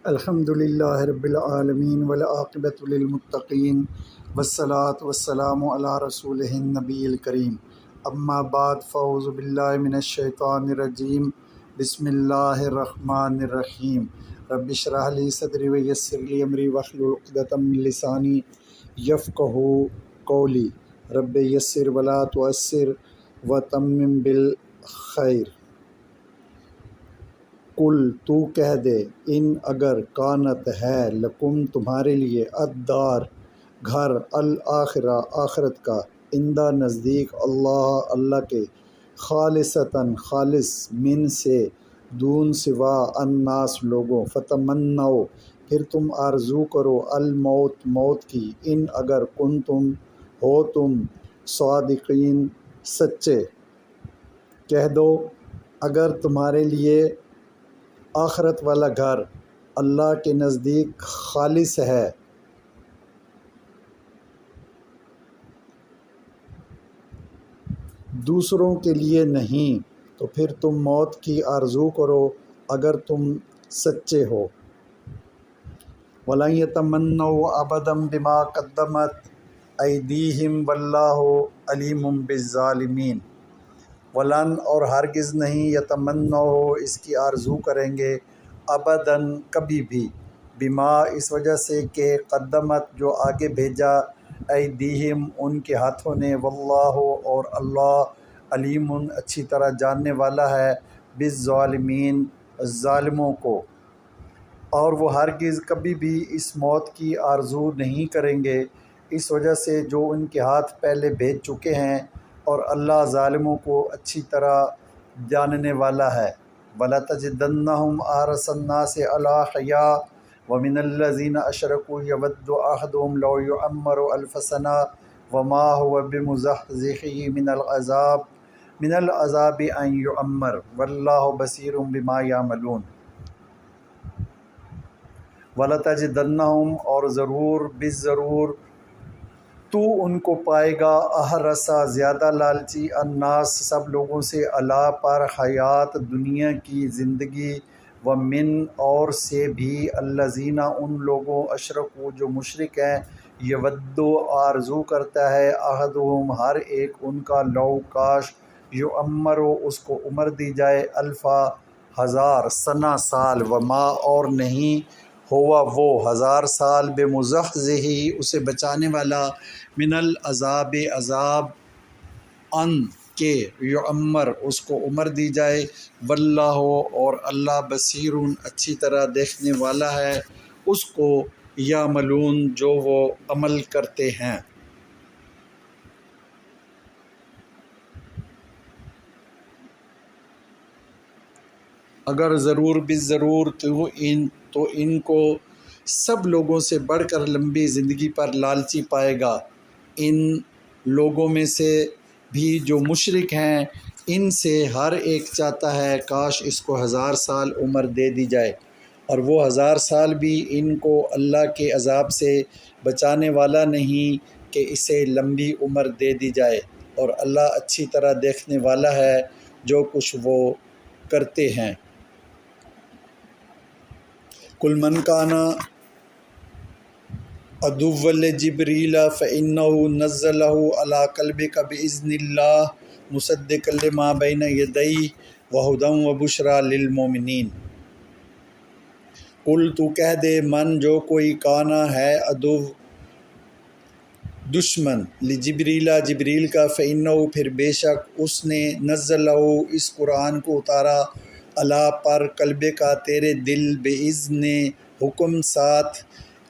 الحمدللہ رب العالمین والعاقبۃ للمتقین والصلاۃ والسلام علی رسولہ النبی الکریم اما بعد فاعوذ باللہ من الشیطان الرجیم بسم اللہ الرحمن الرحیم رب اشرح لی صدری ویسر لی امری واحلل عقدۃ من لسانی یفقہوا قولی رب یسر ولا تعسر وتمم بالخیر۔ قل تو کہہ دے، ان اگر کانت ہے لکم تمہارے لیے الدار گھر الآخرہ آخرت کا عندہ نزدیک اللہ کے خالصتاً خالص من سے دون سوا الناس لوگوں فتمنوا پھر تم آرزو کرو الموت موت کی ان اگر کنتم ہو تم صادقین سچے۔ کہہ دو اگر تمہارے لیے آخرت والا گھر اللہ کے نزدیک خالص ہے دوسروں کے لیے نہیں تو پھر تم موت کی آرزو کرو اگر تم سچے ہو۔ وَلَن يَتَمَنَّوْا أَبَدًا بِمَا قَدَّمَتْ أَيْدِيهِمْ وَاللَّهُ عَلِيمٌ بِالظَّالِمِينَ۔ ولن اور ہرگز نہیں یتمنوا اس کی آرزو کریں گے ابداً کبھی بھی بما اس وجہ سے کہ قدمت جو آگے بھیجا ایدیہم ان کے ہاتھوں نے واللہ اور اللہ علیم اچھی طرح جاننے والا ہے بالظالمین ظالموں کو، اور وہ ہرگز کبھی بھی اس موت کی آرزو نہیں کریں گے اس وجہ سے جو ان کے ہاتھ پہلے بھیج چکے ہیں، اور اللہ ظالموں کو اچھی طرح جاننے والا ہے۔ وَلَتَجِدَنَّهُمْ أَحْرَصَ النَّاسِ عَلَىٰ حَيَاةٍ وَمِنَ الَّذِينَ أَشْرَكُوا يَوَدُّ أَحَدُهُمْ لَوْ يُعَمَّرُ أَلْفَ سَنَةٍ وَمَا هُوَ بِمُزَحْزِحِهِ مِنَ الْعَذَابِ أَن يُعَمَّرَ وَاللَّهُ بَصِيرٌ بِمَا يَعْمَلُونَ۔ وَلَتَجِدَنَّهُمْ اور ضرور بالضرور تو ان کو پائے گا احرصا زیادہ لالچی الناس سب لوگوں سے علی پر حیات دنیا کی زندگی ومن اور سے بھی الذین ان لوگوں اشرکوا جو مشرک ہیں یودو آرزو کرتا ہے احدہم ہر ایک ان کا لو کاش یعمرو اس کو عمر دی جائے الفا ہزار سنہ سال وما اور نہیں ہوا وہ ہزار سال بمزحزحی اسے بچانے والا من العذاب عذاب ان کے یعمر اس کو عمر دی جائے واللہ اور اللہ بصیر اچھی طرح دیکھنے والا ہے اس کو یعملون جو وہ عمل کرتے ہیں۔ اگر ضرور بالضرور تو ان کو سب لوگوں سے بڑھ کر لمبی زندگی پر لالچی پائے گا، ان لوگوں میں سے بھی جو مشرک ہیں ان سے ہر ایک چاہتا ہے کاش اس کو ہزار سال عمر دے دی جائے، اور وہ ہزار سال بھی ان کو اللہ کے عذاب سے بچانے والا نہیں کہ اسے لمبی عمر دے دی جائے، اور اللہ اچھی طرح دیکھنے والا ہے جو کچھ وہ کرتے ہیں۔ قل من کان عدوا لجبریل فإنہ نزلہ علی قلبک بإذن اللہ مصدقا لما بین یدیہ وہدی وبشریٰ للمؤمنین۔ قل تو کہہ دے من جو کوئی کانا ہے عدو دشمن لجبریل جبریل کا فإنہ پھر بے شک اس نے نزلہ اس قرآن کو اتارا علی پر قلبے کا تیرے دل بإذن حکم ساتھ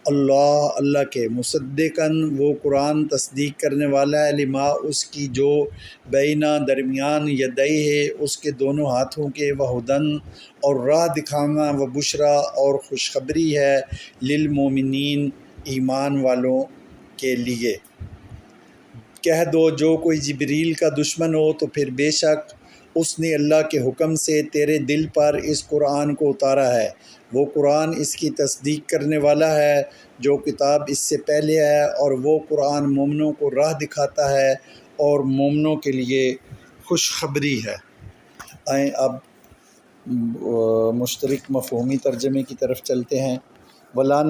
اللہ کے مصدقاً وہ قرآن تصدیق کرنے والا ہے لما اس کی جو بینہ درمیان یدیہ اس کے دونوں ہاتھوں کے وہدن اور راہ دکھانا و بشریٰ اور خوشخبری ہے للمؤمنین ایمان والوں کے لیے۔ کہہ دو جو کوئی جبریل کا دشمن ہو تو پھر بے شک اس نے اللہ کے حکم سے تیرے دل پر اس قرآن کو اتارا ہے، وہ قرآن اس کی تصدیق کرنے والا ہے جو کتاب اس سے پہلے ہے، اور وہ قرآن مومنوں کو راہ دکھاتا ہے اور مومنوں کے لیے خوشخبری ہے۔ آئیں اب مشترک مفہومی ترجمے کی طرف چلتے ہیں۔ ولن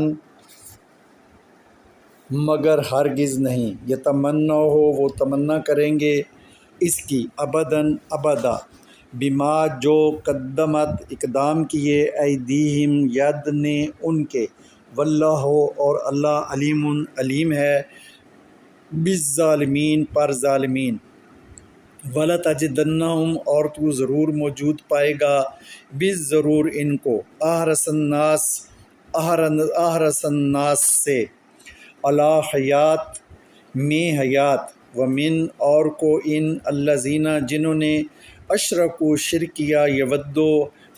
مگر ہرگز نہیں، یتمنا ہو وہ تمنا کریں گے اس کی ابداً ابدا، بما جو قدمت اقدام کیے، ایدیہم ید نے ان کے، واللہ اور اللہ علیم علیم ہے، بالظالمین پر ظالمین۔ وَلَتَجِدَنَّهُمْ اور تو ضرور موجود پائے گا، بالضرور ان کو، احرص الناس سے، علی حیات میں حیات، ومن اور کو ان الذین جنہوں نے اشرکوا شرک کیا، یودو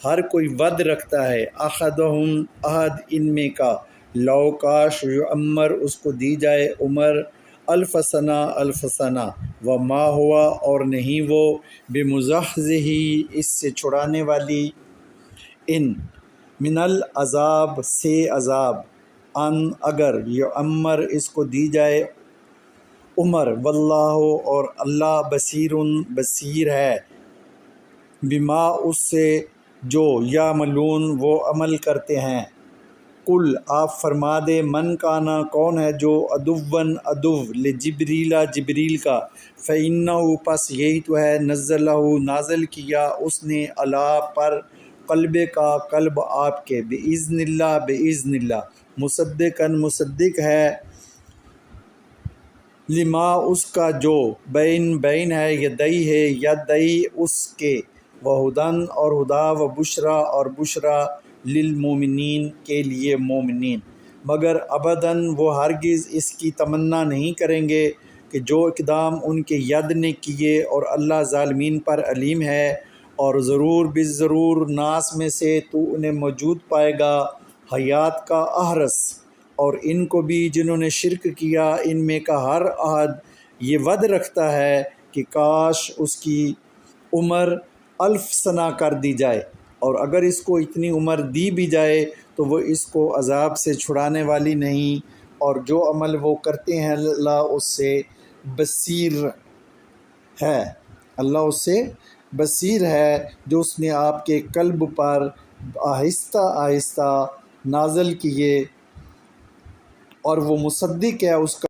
ہر کوئی ود رکھتا ہے، احدہم عہد ان میں کا، لو کاش یعمر اس کو دی جائے عمر، الف سنہ وما ہوا اور نہیں وہ، بمزحزح اس سے چھڑانے والی، ان من العذاب سے عذاب، ان اگر یعمر اس کو دی جائے عمر، واللہ اور اللہ بصیر ہے، بما اس سے جو یعملون وہ عمل کرتے ہیں۔ قل آپ فرما دے، من کانا کون ہے جو عدو لجبریل جبریل کا، فإنہ پس یہی تو ہے، نزلہ نازل کیا اس نے، علی پر، قلب کا قلب آپ کے، بإذن اللہ مصدقاً مصدق ہے، لما اس کا جو بین ہے، یدئی ہے یدئی اس کے، وہدن اور ہدا، وبشریٰ اور بشریٰ، للمومنین کے لیے مومنین۔ مگر ابداً وہ ہرگز اس کی تمنا نہیں کریں گے کہ جو اقدام ان کے ید نے کیے، اور اللہ ظالمین پر علیم ہے، اور ضرور بالضرور ناس میں سے تو انہیں موجود پائے گا، حیات کا احرص، اور ان کو بھی جنہوں نے شرک کیا ان میں کا ہر عہد یہ ود رکھتا ہے کہ کاش اس کی عمر الف سنہ کر دی جائے، اور اگر اس کو اتنی عمر دی بھی جائے تو وہ اس کو عذاب سے چھڑانے والی نہیں، اور جو عمل وہ کرتے ہیں اللہ اس سے بصیر ہے، اللہ اس سے بصیر ہے، جو اس نے آپ کے قلب پر آہستہ آہستہ نازل کیے، اور وہ مصدق ہے اس کا